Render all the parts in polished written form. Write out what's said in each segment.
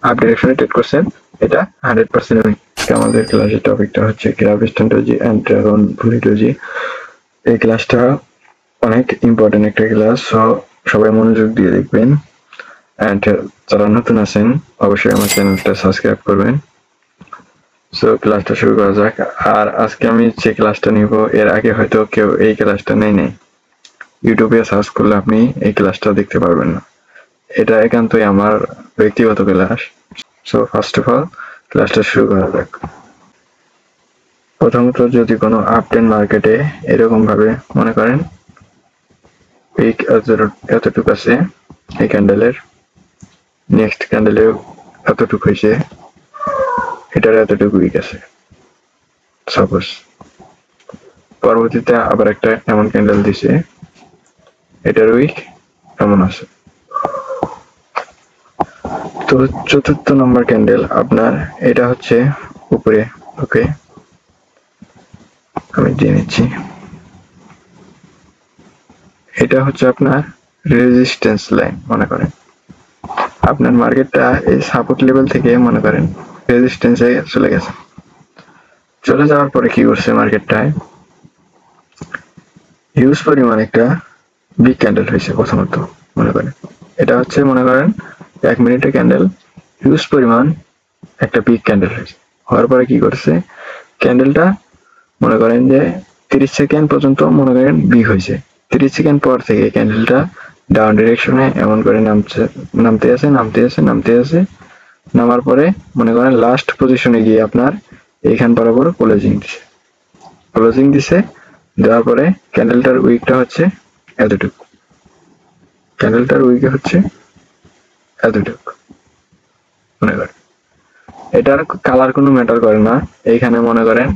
Up ডিরেকশনে trade করছেন, এটা 100% week. আমাদের ক্লাসের টপিকটা হচ্ছে গ্রাভিস্টন ডোজি এন্ড ড্রাগন ভুলি ডোজি। এই ক্লাসটা অনেক ইম্পর্টেন্ট একটা ক্লাস, সো সবাই মনোযোগ দিয়ে দেখবেন। এন্ড যারা নতুন আছেন অবশ্যই আমার চ্যানেলটা সাবস্ক্রাইব করবেন। সো ক্লাসটা শুরু করা যাক। আর আজকে আমি যে ক্লাসটা নিব, এর আগে হয়তো কেউ এই ক্লাসটা নেই ইউটিউবে সার্চ করলে আপনি এই ক্লাসটা দেখতে পারবেন না। এটা একান্তই আমার ব্যক্তিগত class. So first of all ক্লাসটা শুরু করা যাক। প্রথমত, যদি কোনো আপট্রেন্ড মার্কেটে এরকম ভাবে মনে করেন উইক এতটুকু আছে এই ক্যান্ডেলের, নেক্সট ক্যান্ডেলে এতটুকু হয়েছে, এটার এতটুকু উইক আছে সাপোজ, পরবর্তীতে আবার একটা এমন ক্যান্ডেল দিছে, এটার উইক এমন আছে। তো চতুর্থ নম্বর ক্যান্ডেল আপনার এটা হচ্ছে উপরে, ওকে আমি দিয়ে নিচ্ছি, এটা হচ্ছে আপনার রেজিস্ট্যান্স লাইন। মনে করেন আপনার মার্কেটটা এই সাপোর্ট লেভেল থেকে মনে করেন রেজিস্ট্যান্সে চলে গেছে। চলে যাওয়ার পরে কি করছে মার্কেটটায়, হিউজ পরিমাণ একটা বিগ ক্যান্ডেল হয়েছে। প্রথমত মনে করেন এটা হচ্ছে মনে করেন 1 মিনিটের ক্যান্ডেল, হিউজ পরিমাণ একটা বিগ ক্যান্ডেল হয়েছে। হওয়ার পরে কি করছে, ক্যান্ডেলটা মনে করেন যে 30 সেকেন্ড পর্যন্ত মনে করেন বিগ হয়েছে। 30 সেকেন্ড পর থেকে ক্যান্ডেলটা ডাউন ডিরেকশনে এমন করে নামতে আছে। নামার পরে মনে করেন লাস্ট পজিশনে গিয়ে আপনার এইখান বরাবর ক্লোজিং দিছে। দেওয়ার পরে ক্যান্ডেলটার উইকটা হচ্ছে এতটুকু, মনে করেন এটার কালার কোনো ম্যাটার করে না। এইখানে মনে করেন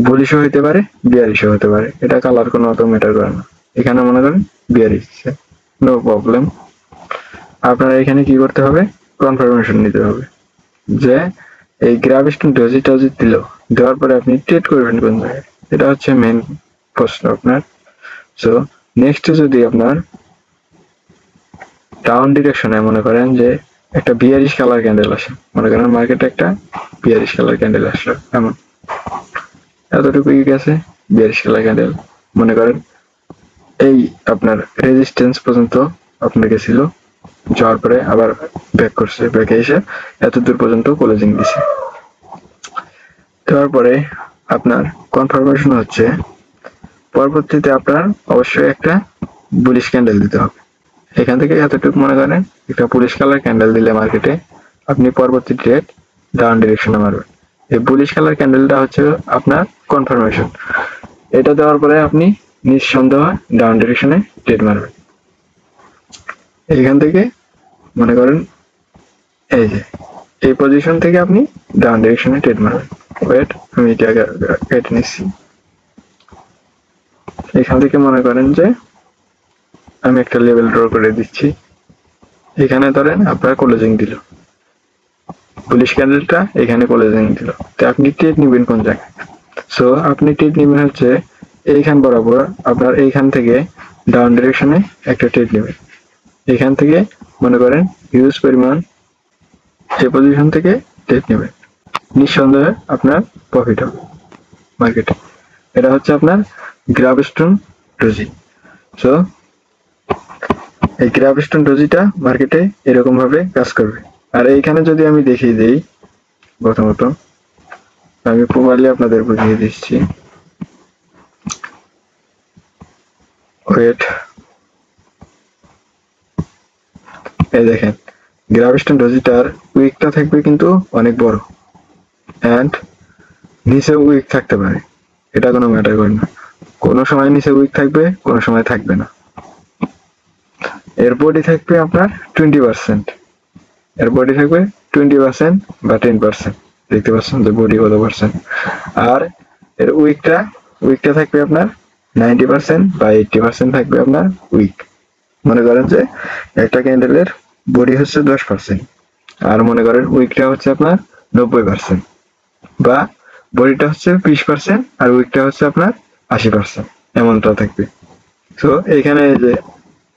বুলিশও হইতে পারে, বিয়ারিশও হতে পারে, এটা কালার কোনো অত ম্যাটার করে না। এখানে মনে করেন বিয়ারিশ, নো প্রবলেম। আপনারা এখানে কি করতে হবে, কনফার্মেশন নিতে হবে যে এই গ্রাভিস্টন ডোজি দেওয়ার পরে আপনি ট্রেড করবেন কোন জায়গায়, এটা হচ্ছে মেইন প্রশ্ন আপনার। সো নেক্সট যদি আপনার ডাউন ডিরেকশনে মনে করেন যে একটা বিয়ারিশ কালার ক্যান্ডেল আসে, মনে করেন মার্কেটে একটা বিয়ারিশ কালার ক্যান্ডেল আসলো, এমন এতটুকু গেছে বিয়ারিশ কালার ক্যান্ডেল, মনে করেন এই আপনার রেজিস্ট্যান্স পর্যন্ত আপনার গেছিল, যাওয়ার পরে আবার ব্যাক করছে, ব্যাকে এসে এত দূর পর্যন্ত ক্লোজিং দিছে। দেওয়ার পরে আপনার কনফার্মেশন হচ্ছে পরবর্তীতে আপনার অবশ্যই একটা বুলিশ ক্যান্ডেল দিতে হবে। এখান থেকে এতটুকু মনে করেন একটা বুলিশ কালার ক্যান্ডেল দিলে মার্কেটে আপনি পরবর্তী ট্রেড ডাউন ডিরেকশনে মারবেন। এই বুলিশ কালার ক্যান্ডেলটা হচ্ছে আপনার কনফার্মেশন। এটা দেওয়ার পরে আপনি নিঃসন্দেহে ডাউন ডিরেকশনে ট্রেড মারবেন। এইখান থেকে মনে করেন এই যে এই পজিশন থেকে আপনি ডাউন ডিরেকশনে ট্রেড মারবেন। ওয়েট, আমি এটা কেটে নিচ্ছি। এখান থেকে মনে করেন যে আমি একটা লেভেল ড্র করে দিচ্ছি, এখানে ধরেন আপনার ক্লোজিং দিল, বুলিশ ক্যান্ডেলটা এখানে ক্লোজিং দিল, তো আপনি ট্রেড নেবেন কোন জায়গায়? সো আপনি ট্রেড নেবেন হচ্ছে এইখান বরাবর, আপনার এইখান থেকে ডাউন ডিরেকশনে একটা ট্রেড নেবেন। এখান থেকে মনে করেন হিউজ পরিমাণ এই পজিশন থেকে ট্রেড নেবেন, নিঃসন্দেহে আপনার প্রফিট হবে মার্কেটে। এটা হচ্ছে আপনার গ্রাভিস্টন ডোজি। সো এই গ্রাভিস্টন ডোজিটা মার্কেটে এরকম ভাবে কাজ করবে। আর এইখানে যদি আমি দেখিয়ে দিই, প্রথমত আমি প্রপারলি আপনাদের বুঝিয়ে দিচ্ছি, ওয়েট, এই দেখেন গ্রাভিস্টন ডোজিটার উইকটা থাকবে কিন্তু অনেক বড়, এন্ড নিচে উইক থাকতে পারে, এটা কোনো ম্যাটার করে না। কোনো সময় নিচে উইক থাকবে, কোনো সময় থাকবে না। এর বডি থাকবে আপনার 20%, এর বডি থাকবে 20% বা 10%, দেখতে পাচ্ছেন যে বডি কত পার্সেন্ট। আর এর উইকটা থাকবে আপনার 90% বা 80% থাকবে আপনার উইক। মনে করেন যে একটা ক্যান্ডেলের বডি হচ্ছে 10%, আর মনে করেন উইকটা হচ্ছে আপনার 90%, বা বডিটা হচ্ছে 20% আর উইকটা হচ্ছে আপনার 80%, এমনটা থাকবে। তো এখানে যে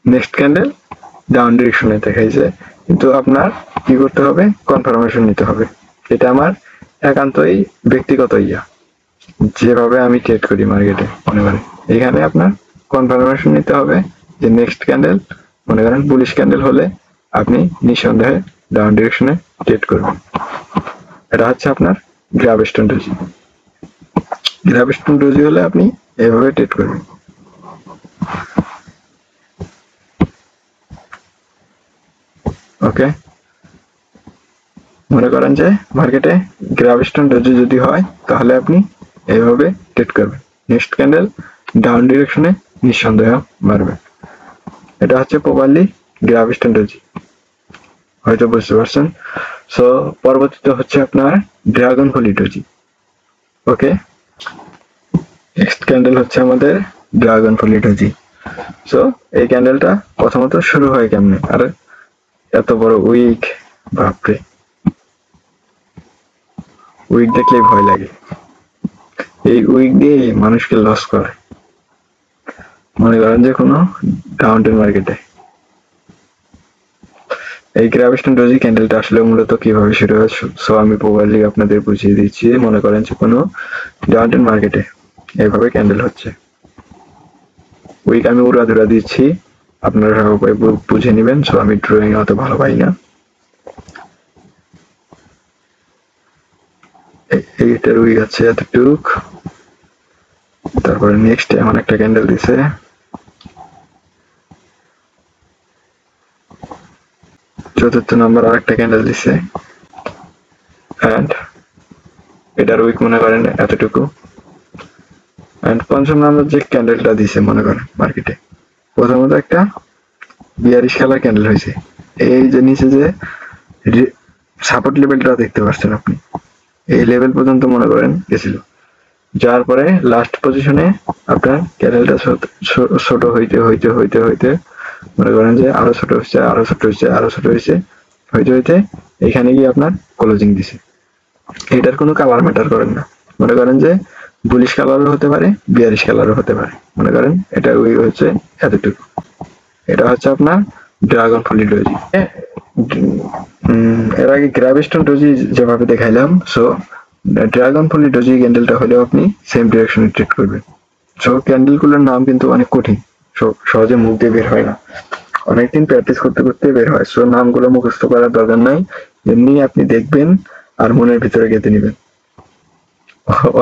নেক্সট ক্যান্ডেল ডাউন ডিরেকশনে দেখাইছে, কিন্তু আপনার কি করতে হবে, কনফার্মেশন নিতে হবে। এটা আমার একান্তই ব্যক্তিগত যেভাবে আমি ট্রেড করি মার্কেটে, মনে করেন এখানে আপনার কনফার্মেশন নিতে হবে যে নেক্সট ক্যান্ডেল, মনে করেন বুলিশ ক্যান্ডেল হলে আপনি নিঃসন্দেহে ডাউন ডিরেকশনে ট্রেড করবেন। এটা হচ্ছে আপনার গ্রাভিস্টন ডোজি। গ্রাভিস্টন ডোজি হলে আপনি এভাবে ট্রেড করবেন। ওকে, মনে করেন যে মার্কেটে গ্রাভিস্টন ডোজি যদি হয় তাহলে আপনি এইভাবে ট্রেড করবেন, নেক্সট ক্যান্ডেল ডাউন ডিরেকশনে নিঃসন্দেহ মারবেন। এটা হচ্ছে প্রপারলি গ্রাভিস্টন ডোজি, হয়তো বুঝতে পারছেন। সো পরবর্তীতে হচ্ছে আপনার ড্রাগন ফলি ডোজি। ওকে, নেক্সট ক্যান্ডেল হচ্ছে আমাদের ড্রাগন ফলি ডোজি। সো এই ক্যান্ডেলটা প্রথমত শুরু হয় কেমনে, আর এত বড় উইক, বাপরে, উইক দেখলেই ভয় লাগে। এই উইক দিয়ে মানুষকে লস করে, মনে করেন যে কোনো ডাউনটাউন মার্কেটে। এই গ্রাভিস্টন ডোজি ক্যান্ডেলটা আসলে মূলত কিভাবে শুরু হয়, সো আমি প্রপারলি আপনাদের বুঝিয়ে দিচ্ছি। মনে করেন যে কোনো ডাউনটাউন মার্কেটে এইভাবে ক্যান্ডেল হচ্ছে, উইক আমি উড়াধুরা দিচ্ছি, আপনারা সবাই বুঝে নেবেন। সো আমি ড্রয়িং অত ভালো পাই না। এইটার উইক আছে এতটুক, তারপরে নেক্সট এমন একটা ক্যান্ডেল দিছে, চতুর্থ নম্বর আরেকটা ক্যান্ডেল দিছে, এন্ড এটার উইক মনে করেন এতটুকু, এন্ড পঞ্চম নম্বর যে ক্যান্ডেলটা দিছে মনে করেন মার্কেটে, প্রথমত একটা বিয়ারিশ কালার ক্যান্ডেল হয়েছে। এই যে নিচে যে সাপোর্ট লেভেলটা দেখতে পাচ্ছেন আপনি, এই লেভেল পর্যন্ত মনে করেন গেছিল, যার পরে লাস্ট পজিশনে আপনার ক্যান্ডেলটা ছোট হইতে হইতে হইতে হইতে মনে করেন যে আরো ছোট হচ্ছে, আরো ছোট হচ্ছে, আরো ছোট হয়েছে, হইতে হইতে এখানে গিয়ে আপনার ক্লোজিং দিছে। এটার কোনো কালার ম্যাটার করেন না, মনে করেন যে বুলিশ কালারও হতে পারে, বিয়ারিশ কালারও হতে পারে। মনে করেন এটা ওই হচ্ছে এতটুকু, এটা হচ্ছে আপনার ড্রাগন ফলি ডোজি। এর আগে গ্রাভিস্টন ডোজি যেভাবে দেখাইলাম, সো ড্রাগন ফলি ডোজি ক্যান্ডেলটা হলেও আপনি সেম ডিরেকশনে ট্রেড করবেন। সো ক্যান্ডেলগুলোর নাম কিন্তু অনেক কঠিন, সহজে মুখ দিয়ে বের হয় না, অনেকদিন প্র্যাকটিস করতে করতে বের হয়। সো নামগুলো মুখস্থ করার দরকার নাই, এমনি আপনি দেখবেন আর মনের ভিতরে গেঁথে নেবেন।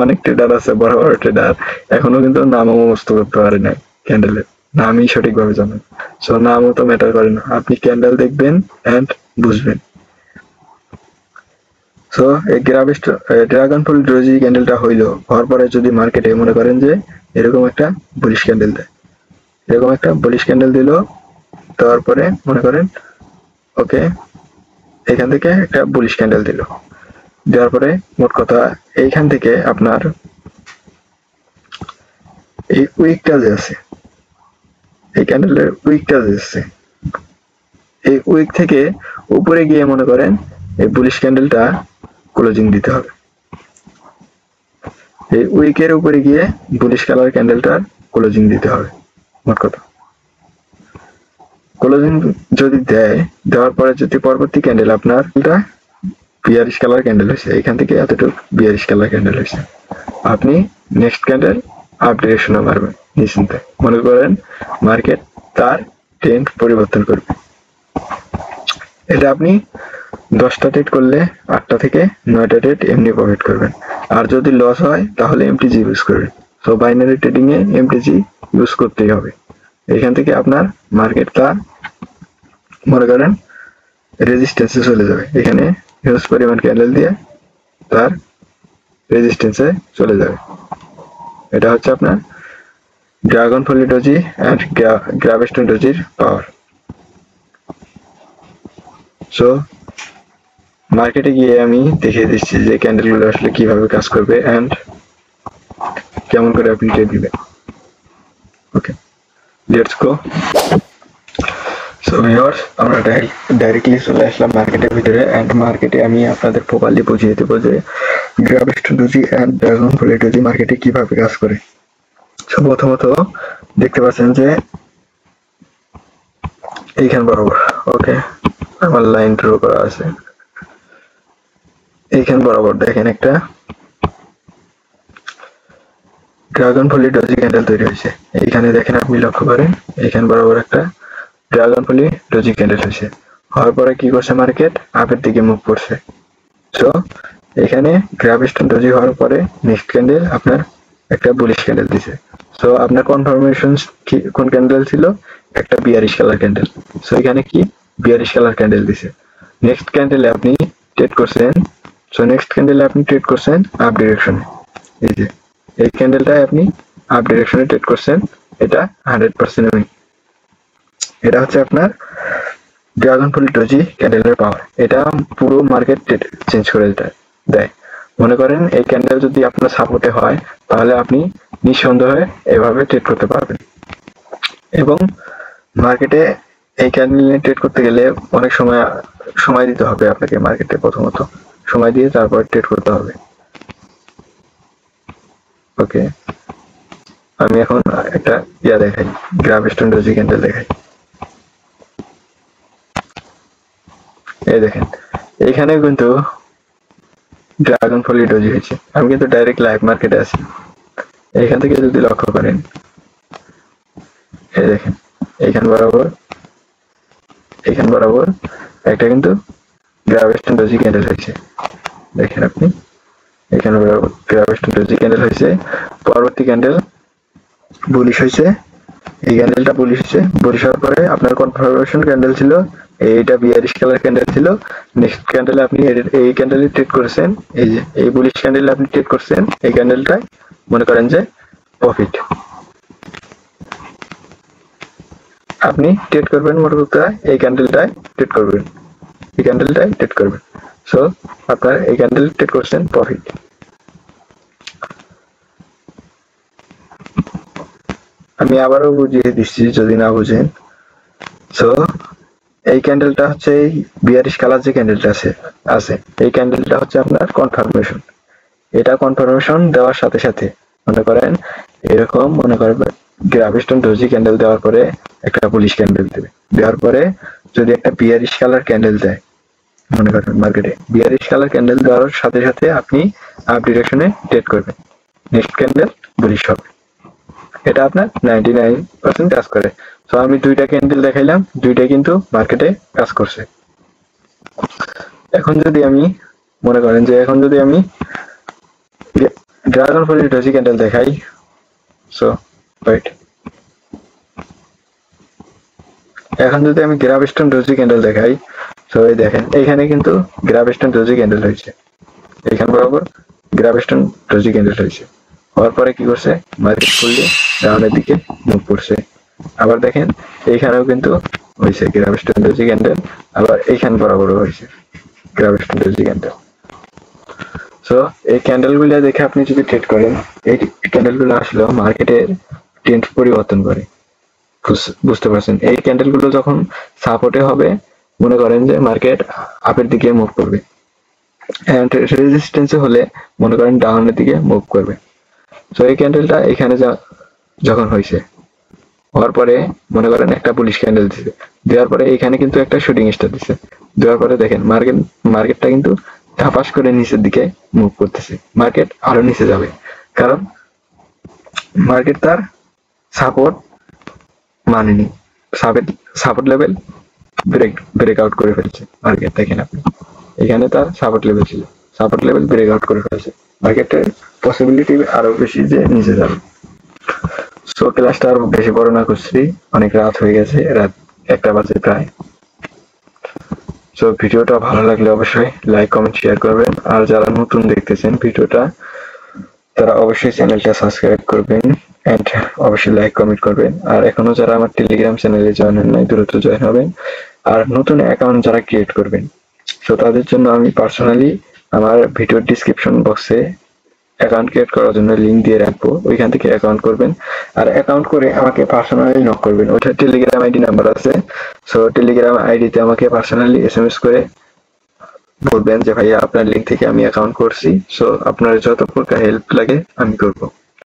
অনেক ট্রেডার আছে, বড় বড় ট্রেডার, এখনো কিন্তু নামও মুখস্থ করতে পারে নাই ক্যান্ডেলের, নামই সঠিকভাবে জানেন। সো নামও তো ম্যাটার করে না, আপনি ক্যান্ডেল দেখবেন এন্ড বুঝবেন। সো এই ড্রাগন ফল ডোজি ক্যান্ডেলটা হইলো, হওয়ার পরে যদি মার্কেটে মনে করেন যে এরকম একটা বুলিশ ক্যান্ডেল দেয়, এরকম একটা বুলিশ ক্যান্ডেল দিল, তারপরে মনে করেন ওকে এখান থেকে একটা বুলিশ ক্যান্ডেল দিল, দেওয়ার পরে মোট কথা এইখান থেকে আপনার এই উইকটা যে আছে, এই ক্যান্ডেলের উইকটা যে আছে, এই উইক থেকে উপরে গিয়ে মনে করেন এই বুলিশ ক্যান্ডেলটা ক্লোজিং দিতে হবে। এই উইকের উপরে গিয়ে বুলিশ কালার ক্যান্ডেলটার ক্লোজিং দিতে হবে। মোট কথা ক্লোজিং যদি দেয়, দেওয়ার পরে যদি পরবর্তী ক্যান্ডেল আপনার বিয়ারিশ কালার ক্যান্ডেল হয়েছে, এখান থেকে এতটুকু বিয়ারিশ কালার ক্যান্ডেল হয়েছে, আপনি নেক্সট ক্যান্ডেল আপ ডিরেকশনে মারবেন নিশ্চিন্তে। মনে করেন মার্কেট তার ট্রেন্ড পরিবর্তন করবে, এটা আপনি 10টা ট্রেড করলে 8টা থেকে 9টা ট্রেড এমনি প্রফিট করবেন। আর যদি লস হয় তাহলে এমটিজি ইউজ করবেন। সো বাইনারি ট্রেডিং এ এমটিজি ইউজ করতেই হবে। এখান থেকে আপনার মার্কেট তার মনে করেন রেজিস্ট্যান্সে চলে যাবে, এখানে হিউজ পরিমাণ ক্যান্ডেল দিয়ে তার রেজিস্ট্যান্সে চলে যাবে। এটা হচ্ছে আপনার dragonfly doji and gravestone ডোজির পাওয়ার। সো মার্কেটে গিয়ে আমি দেখিয়ে দিচ্ছি যে ক্যান্ডেলগুলো আসলে কিভাবে কাজ করবে এন্ড কেমন করে আপনি ট্রেড দিবেন। ওকে, লেটস গো। সো ভিউয়ার্স, আমরা ডাইরেক্টলি চলে আসলাম মার্কেটের ভিতরে, এন্ড মার্কেটে আমি আপনাদের প্রপারলি বুঝিয়ে দেবো যে gravestone doji and dragonfly doji মার্কেটে কিভাবে কাজ করে। সো প্রথমত দেখতে পাচ্ছেন যে এইখান বরাবর, ওকে আমার লাইন ড্র করা আছে। এইখান বরাবর দেখেন একটা ড্রাগন ফলি ডজি ক্যান্ডেল তৈরি হয়েছে। এইখানে দেখেন আপনি লক্ষ্য করেন এইখান বরাবর একটা ড্রাগন ফলি ডজি ক্যান্ডেল হয়েছে। হওয়ার পরে কি করছে মার্কেট আপের দিকে মুভ করছে। সো এখানে গ্রাভিস্টন ডজি হওয়ার পরে নেক্সট ক্যান্ডেল আপনার একটা বুলিশ ক্যান্ডেল দিছে। সো আপনার কনফার্মেশন কোন ক্যান্ডেল ছিল? একটা বিয়ারিশ কালার ক্যান্ডেল। সো এখানে কি বিয়ারিশ কালার ক্যান্ডেল দিছে। নেক্সট ক্যান্ডেলে আপনি ট্রেড করছেন। সো নেক্সট ক্যান্ডেলে আপনি ট্রেড করছেন আপ ডিরেকশনে। এই যে এই ক্যান্ডেলটাই আপনি আপ ডিরেকশনে ট্রেড করছেন। এটা 100% উইন। এটা হচ্ছে আপনার ড্রাগন ফলি ডজি ক্যান্ডেলের পাওয়ার। এটা পুরো মার্কেট চেঞ্জ করে দেয়। মনে করেন এই ক্যান্ডেল যদি আপনার সাপোর্টে হয় তাহলে আপনি নিঃসন্দেহে এভাবে ট্রেড করতে পারবেন। এবং মার্কেটে এই ক্যান্ডেল নিয়ে ট্রেড করতে গেলে অনেক সময় দিতে হবে আপনাকে। মার্কেটে প্রথমত সময় দিয়ে তারপর ট্রেড করতে হবে। ওকে, আমি এখন একটা দেখাই, গ্রাভিস্টন ডজি ক্যান্ডেল দেখাই। এই দেখেন এইখানে কিন্তু ড্রাগন ফলি ডজি হয়েছে। আমি কিন্তু ডাইরেক্ট লাইভ মার্কেটে আছি। এইখান থেকে যদি লক্ষ্য করেন এই দেখেন এইখান বরাবর একটা কিন্তু গ্রাভিস্টন ডজি ক্যান্ডেল হয়েছে। দেখেন আপনি এখানে বরাবর গ্রাভিস্টন ডজি ক্যান্ডেল হয়েছে। পরবর্তী ক্যান্ডেল বুলিশ হয়েছে। এই ক্যান্ডেলটা বুলিশ হয়েছে। বুলিশ হওয়ার পরে আপনার কনফার্মেশন ক্যান্ডেল ছিল, এইটা বিয়ারিশ কালার ক্যান্ডেল ছিল। নেক্সট ক্যান্ডেলে আপনি এই ক্যান্ডেলে ট্রেড করেছেন। এই যে এই বুলিশ ক্যান্ডেলে আপনি ট্রেড করছেন। এই ক্যান্ডেলটাই মনে করেন যে প্রফিট। আপনি ট্রেড করবেন মোট কথা এই ক্যান্ডেলটায় ট্রেড করবেন, এই ক্যান্ডেলটায় ট্রেড করবেন। সো আপনার এই ক্যান্ডেল ট্রেড করছেন প্রফিট। আমি আবারও বুঝিয়ে দিচ্ছি যদি না বুঝেন। সো এই ক্যান্ডেলটা হচ্ছে এই বিয়ারিশ কালার যে ক্যান্ডেলটা আছে এই ক্যান্ডেলটা হচ্ছে আপনার কনফার্মেশন। এটা কনফার্মেশন দেওয়ার সাথে সাথে মনে করেন এরকম গ্রাভিস্টন ডজি ক্যান্ডেল দেওয়ার পরে একটা বুলিশ ক্যান্ডেল দেবে। দেওয়ার পরে যদি একটা বিয়ারিশ কালার ক্যান্ডেল দেয়, মনে করেন মার্কেটে বিয়ারিশ কালার ক্যান্ডেল দেওয়ার সাথে সাথে আপনি আপ ডিরেকশনে ট্রেড করবেন। নেক্সট ক্যান্ডেল বুলিশ হবে। এটা আপনার 99% কাজ করে। তো আমি দুইটা ক্যান্ডেল দেখাইলাম, দুইটাই কিন্তু মার্কেটে কাজ করছে। এখন যদি আমি মনে করেন যে ড্রাগন ফলি ডজি ক্যান্ডেল দেখাই। সো ওয়েট, এখন যদি আমি গ্রাভিস্টন ডজি ক্যান্ডেল দেখাই। সো এই দেখেন এইখানে কিন্তু গ্রাভিস্টন ডজি ক্যান্ডেল হয়েছে। এইখান বরাবর গ্রাভিস্টন ডজি ক্যান্ডেল হয়েছে। হওয়ার পরে কি করছে মার্কেট খুললে ডাউনের দিকে মুভ করছে। আবার দেখেন এইখানেও কিন্তু হয়েছে গ্রাভিস্টন ডজি ক্যান্ডেল, আবার এইখান বরাবরও হয়েছে গ্রাভিস্টন ডজি ক্যান্ডেল। সো এই ক্যান্ডেলগুলো দেখে আপনি যদি ট্রেড করেন, এই ক্যান্ডেলগুলো আসলে মার্কেটের ট্রেন্ড পরিবর্তন করে। বুঝতে পারছেন? এই ক্যান্ডেলগুলো যখন সাপোর্টে হবে মনে করেন যে মার্কেট আপের দিকে মুভ করবে, এন্ড রেজিস্ট্যান্সে হলে মনে করেন ডাউনের দিকে মুভ করবে। সো এই ক্যান্ডেলটা এখানে যখন হয়েছে, হওয়ার পরে মনে করেন একটা বুলিশ ক্যান্ডেল দিছে। দেওয়ার পরে এখানে কিন্তু একটা শুটিং স্টার দিছে। দেওয়ার পরে দেখেন মার্কেটটা কিন্তু ধাপাস করে নিচের দিকে মুভ করতেছে। মার্কেট আরো নিচে যাবে, কারণ মার্কেট তার সাপোর্ট মানেনি। সাপোর্ট লেভেল ব্রেক আউট করে ফেলছে মার্কেট। দেখেন আপনি এখানে তার সাপোর্ট লেভেল ছিল, সাপোর্ট লেভেল ব্রেক আউট করে ফেলছে। মার্কেটের পসিবিলিটি আরো বেশি যে নিচে যাবে। সো ক্লাসটা আরো বেশি বড় না করছি, অনেক রাত হয়ে গেছে, রাত 1টা বাজে প্রায়। সো ভিডিওটা ভালো লাগলে অবশ্যই লাইক কমেন্ট শেয়ার করবেন। আর যারা নতুন দেখতেছেন ভিডিওটা তারা অবশ্যই চ্যানেলটা সাবস্ক্রাইব করবেন এন্ড অবশ্যই লাইক কমেন্ট করবেন। আর এখনো যারা আমার টেলিগ্রাম চ্যানেলে জয়েন হন নাই দ্রুত জয়েন হবেন। আর নতুন অ্যাকাউন্ট যারা ক্রিয়েট করবেন, সো তাদের জন্য আমি পার্সোনালি আমার ভিডিও ডিসক্রিপশন বক্সে অ্যাকাউন্ট ক্রিয়েট করার জন্য লিংক দিয়ে রাখবো, ওইখান থেকে অ্যাকাউন্ট করবেন। আর অ্যাকাউন্ট করে আমাকে পার্সোনালি নক করবেন, ওইটা টেলিগ্রাম আইডি নাম্বার আছে। সো টেলিগ্রাম আইডিতে আমাকে পার্সোনালি SMS করে বলবেন যে ভাইয়া আপনার লিংক থেকে আমি অ্যাকাউন্ট করছি। সো আপনার যত প্রকার হেল্প লাগে আমি করবো।